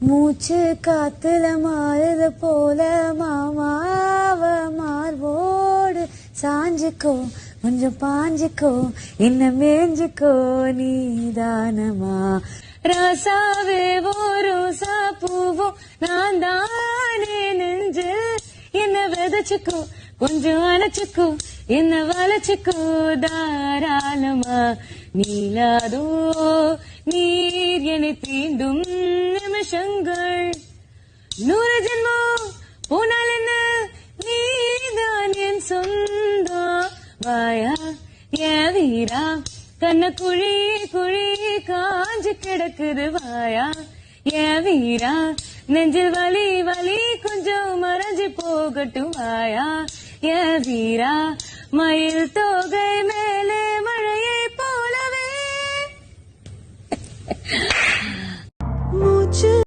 மூச்சு காத்துல மாறுது போல மாமாவ மார்போடு சாஞ்சுக்கோ கொஞ்சம் பாஞ்சுக்கோ என்ன மேஞ்சுக்கோ நீதானமா ராசாவே ஓ ரோசா பூவோ நான் தானே நெஞ்சு என்ன விதைச்சுக்கோ கொஞ்சம் அணைச்சுக்கோ என்ன வளைச்சுக்கோ தாராளமா நீலாதோ நீர் என்னை தீண்டும் நிமிஷங்கள் 100 ஜென்மம் போனால் என்ன நீதான் என் சொந்தம் வாயா ஏன் வீரா கண்ண குழி குழி காஞ்சு கிடக்குது வாயா ஏன் வீரா நெஞ்சில் வலி வலி கொஞ்சம் மறைஞ்சு போகட்டும் வாயா ஏன் வீரா மயில் தோகை மேலே